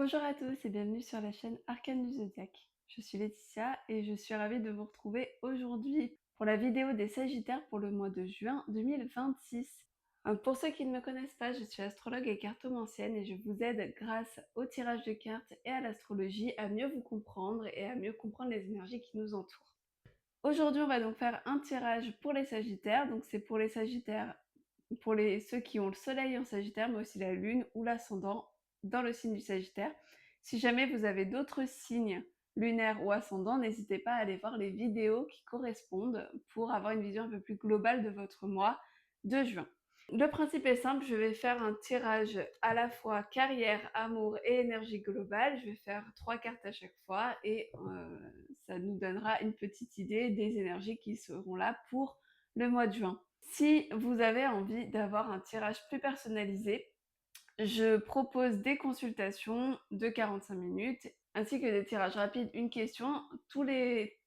Bonjour à tous et bienvenue sur la chaîne Arcane du Zodiaque. Je suis Laetitia et je suis ravie de vous retrouver aujourd'hui pour la vidéo des Sagittaires pour le mois de juin 2026. Pour ceux qui ne me connaissent pas, je suis astrologue et cartomancienne et je vous aide grâce au tirage de cartes et à l'astrologie à mieux vous comprendre et à mieux comprendre les énergies qui nous entourent. Aujourd'hui, on va donc faire un tirage pour les Sagittaires. Donc c'est pour les Sagittaires, pour ceux qui ont le soleil en Sagittaire, mais aussi la lune ou l'ascendant dans le signe du Sagittaire. Si jamais vous avez d'autres signes lunaires ou ascendants, n'hésitez pas à aller voir les vidéos qui correspondent pour avoir une vision un peu plus globale de votre mois de juin. Le principe est simple, je vais faire un tirage à la fois carrière, amour et énergie globale. Je vais faire 3 cartes à chaque fois et ça nous donnera une petite idée des énergies qui seront là pour le mois de juin. Si vous avez envie d'avoir un tirage plus personnalisé, je propose des consultations de 45 minutes ainsi que des tirages rapides, une question. Toutes les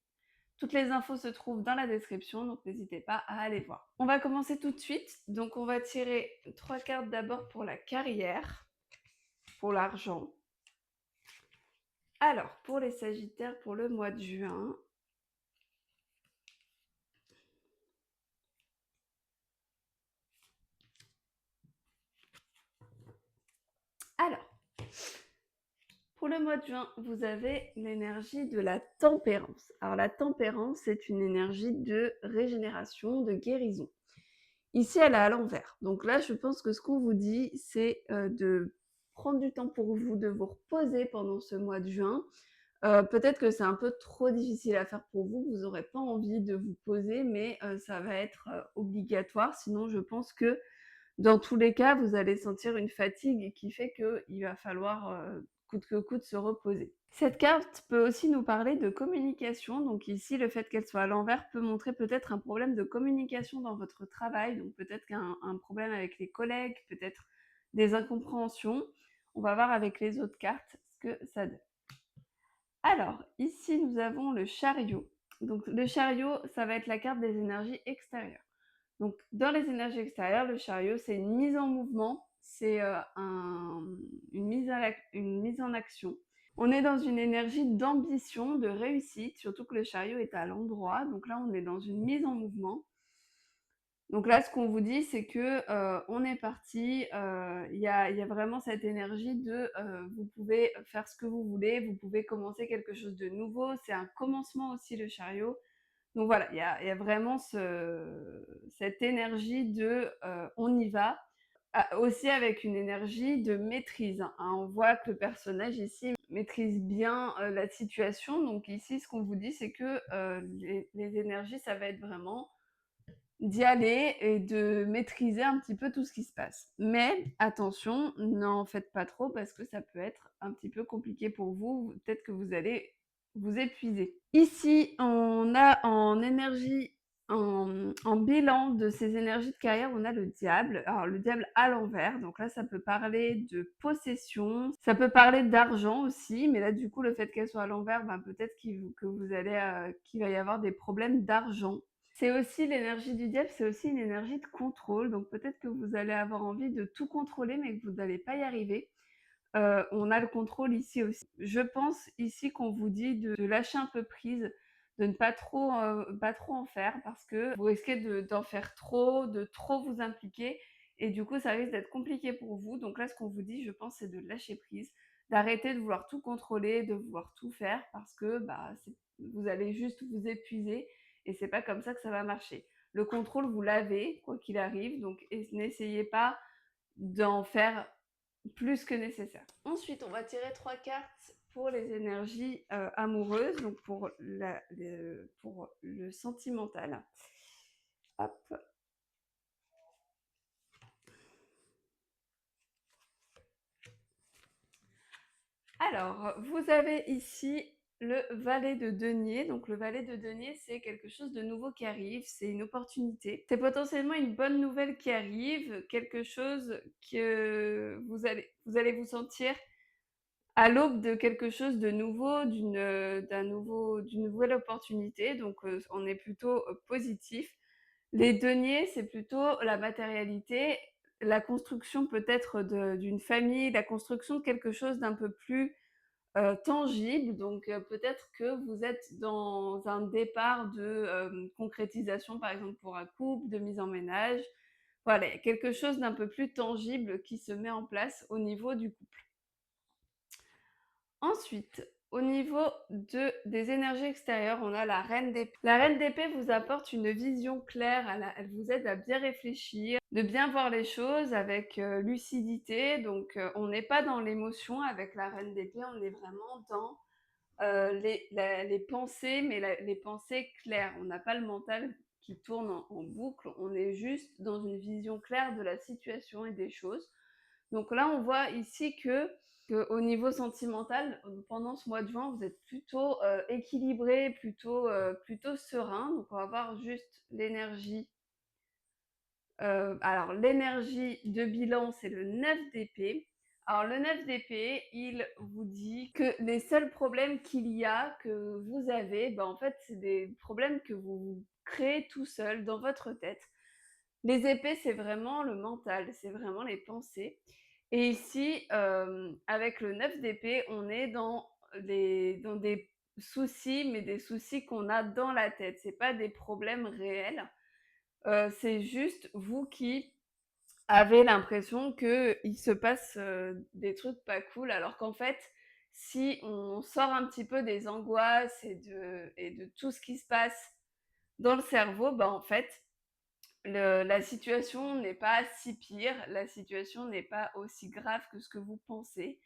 infos se trouvent dans la description, donc n'hésitez pas à aller voir. On va commencer tout de suite. Donc on va tirer 3 cartes d'abord pour la carrière, pour l'argent. Alors, pour les Sagittaires pour le mois de juin. Alors, pour le mois de juin, vous avez l'énergie de la tempérance. Alors la tempérance, c'est une énergie de régénération, de guérison. Ici, elle est à l'envers. Donc là, je pense que ce qu'on vous dit, c'est de prendre du temps pour vous, de vous reposer pendant ce mois de juin. Peut-être que c'est un peu trop difficile à faire pour vous, vous n'aurez pas envie de vous poser, mais ça va être obligatoire. Sinon, je pense que dans tous les cas, vous allez sentir une fatigue qui fait qu'il va falloir coûte que coûte se reposer. Cette carte peut aussi nous parler de communication. Donc ici, le fait qu'elle soit à l'envers peut montrer peut-être un problème de communication dans votre travail. Donc peut-être qu'un problème avec les collègues, peut-être des incompréhensions. On va voir avec les autres cartes ce que ça donne. Alors, ici, nous avons le chariot. Donc le chariot, ça va être la carte des énergies extérieures. Donc, dans les énergies extérieures, le chariot, c'est une mise en mouvement, c'est une mise en action. On est dans une énergie d'ambition, de réussite, surtout que le chariot est à l'endroit. Donc là, on est dans une mise en mouvement. Donc là, ce qu'on vous dit, c'est que on est parti. Il y a vraiment cette énergie de vous pouvez faire ce que vous voulez, vous pouvez commencer quelque chose de nouveau. C'est un commencement aussi, le chariot. Donc voilà, il y a vraiment cette énergie de on y va, aussi avec une énergie de maîtrise. Hein. On voit que le personnage ici maîtrise bien la situation. Donc ici, ce qu'on vous dit, c'est que les énergies, ça va être vraiment d'y aller et de maîtriser un petit peu tout ce qui se passe. Mais attention, n'en faites pas trop parce que ça peut être un petit peu compliqué pour vous. Peut-être que vous allez vous épuiser. Ici, on a en énergie, en bilan de ces énergies de carrière, on a le diable. Alors le diable à l'envers, donc là ça peut parler de possession, ça peut parler d'argent aussi, mais là du coup le fait qu'elle soit à l'envers, ben, peut-être que vous allez, qu'il va y avoir des problèmes d'argent. C'est aussi l'énergie du diable, c'est aussi une énergie de contrôle. Donc peut-être que vous allez avoir envie de tout contrôler, mais que vous n'allez pas y arriver. On a le contrôle ici aussi. Je pense ici qu'on vous dit de lâcher un peu prise, de ne pas trop en faire parce que vous risquez d'en faire trop, de trop vous impliquer et du coup ça risque d'être compliqué pour vous. Donc là ce qu'on vous dit, je pense, c'est de lâcher prise, d'arrêter de vouloir tout contrôler, de vouloir tout faire parce que vous allez juste vous épuiser et c'est pas comme ça que ça va marcher. Le contrôle, vous l'avez, quoi qu'il arrive, donc n'essayez pas d'en faire plus que nécessaire. Ensuite, on va tirer 3 cartes pour les énergies amoureuses, donc pour le sentimental. Hop. Alors, vous avez ici le valet de denier. Donc le valet de denier, c'est quelque chose de nouveau qui arrive, c'est une opportunité. C'est potentiellement une bonne nouvelle qui arrive, quelque chose que vous allez vous sentir à l'aube de quelque chose de nouveau, d'une nouvelle opportunité. Donc on est plutôt positif. Les deniers, c'est plutôt la matérialité, la construction peut-être d'une famille, la construction de quelque chose d'un peu plus tangible. Donc peut-être que vous êtes dans un départ de concrétisation, par exemple pour un couple, de mise en ménage. Voilà, quelque chose d'un peu plus tangible qui se met en place au niveau du couple. Ensuite, au niveau des énergies extérieures, on a la reine d'épée. La reine d'épée vous apporte une vision claire, elle vous aide à bien réfléchir, de bien voir les choses avec lucidité. Donc on n'est pas dans l'émotion avec la reine d'épée, on est vraiment dans les pensées, mais les pensées claires. On n'a pas le mental qui tourne en boucle, on est juste dans une vision claire de la situation et des choses. Donc là, on voit ici que au niveau sentimental, pendant ce mois de juin, vous êtes plutôt équilibré, plutôt serein. Donc on va voir juste l'énergie. Alors l'énergie de bilan, c'est le 9 d'épée. Alors le 9 d'épée, il vous dit que les seuls problèmes qu'il y a, que vous avez, ben, en fait, c'est des problèmes que vous créez tout seul dans votre tête. Les épées, c'est vraiment le mental, c'est vraiment les pensées. Et ici, avec le 9 d'épée, on est dans des soucis, mais des soucis qu'on a dans la tête. C'est pas des problèmes réels. C'est juste vous qui avez l'impression qu'il se passe des trucs pas cool, alors qu'en fait, si on sort un petit peu des angoisses et de tout ce qui se passe dans le cerveau, bah en fait, la situation n'est pas si pire, la situation n'est pas aussi grave que ce que vous pensez.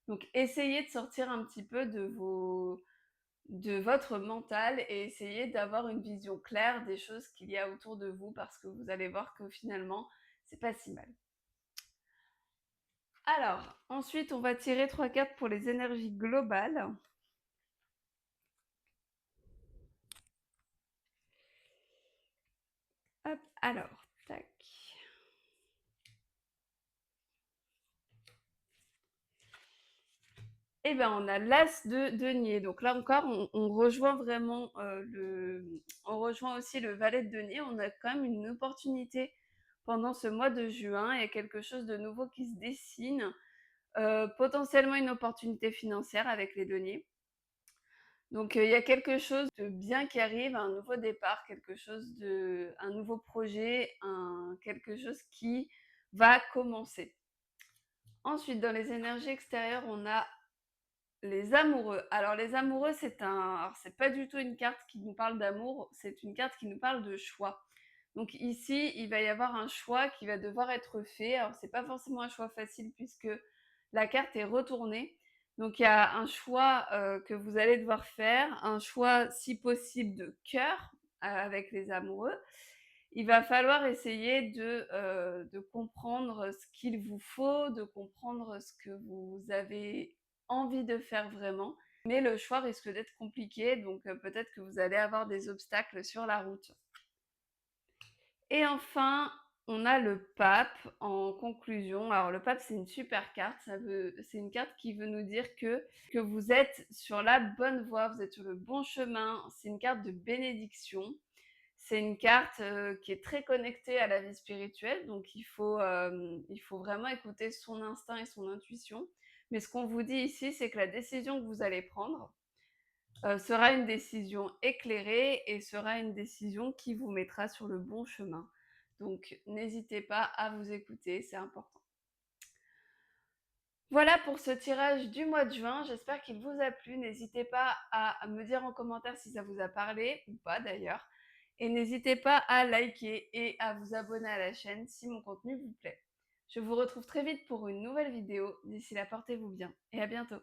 Donc essayez de sortir un petit peu de votre mental et essayez d'avoir une vision claire des choses qu'il y a autour de vous, parce que vous allez voir que finalement, c'est pas si mal. Alors, ensuite, on va tirer 3 cartes pour les énergies globales. Hop, alors, tac. Eh bien, on a l'as de denier. Donc là encore, on rejoint vraiment on rejoint aussi le valet de denier. On a quand même une opportunité pendant ce mois de juin. Il y a quelque chose de nouveau qui se dessine. Potentiellement une opportunité financière avec les deniers. Donc il y a quelque chose de bien qui arrive, un nouveau départ, un nouveau projet, quelque chose qui va commencer. Ensuite, dans les énergies extérieures, on a les amoureux. Alors les amoureux, c'est pas du tout une carte qui nous parle d'amour, c'est une carte qui nous parle de choix. Donc ici, il va y avoir un choix qui va devoir être fait. Alors c'est pas forcément un choix facile puisque la carte est retournée. Donc il y a un choix que vous allez devoir faire, un choix si possible de cœur avec les amoureux. Il va falloir essayer de comprendre ce qu'il vous faut, de comprendre ce que vous avez envie de faire vraiment. Mais le choix risque d'être compliqué, donc peut-être que vous allez avoir des obstacles sur la route. Et enfin, on a le pape en conclusion. Alors le pape, c'est une super carte. C'est une carte qui veut nous dire que vous êtes sur la bonne voie, vous êtes sur le bon chemin. C'est une carte de bénédiction. C'est une carte qui est très connectée à la vie spirituelle, donc il faut vraiment écouter son instinct et son intuition. Mais ce qu'on vous dit ici, c'est que la décision que vous allez prendre sera une décision éclairée et sera une décision qui vous mettra sur le bon chemin. Donc n'hésitez pas à vous écouter, c'est important. Voilà pour ce tirage du mois de juin, j'espère qu'il vous a plu. N'hésitez pas à me dire en commentaire si ça vous a parlé ou pas d'ailleurs. Et n'hésitez pas à liker et à vous abonner à la chaîne si mon contenu vous plaît. Je vous retrouve très vite pour une nouvelle vidéo. D'ici là, portez-vous bien et à bientôt.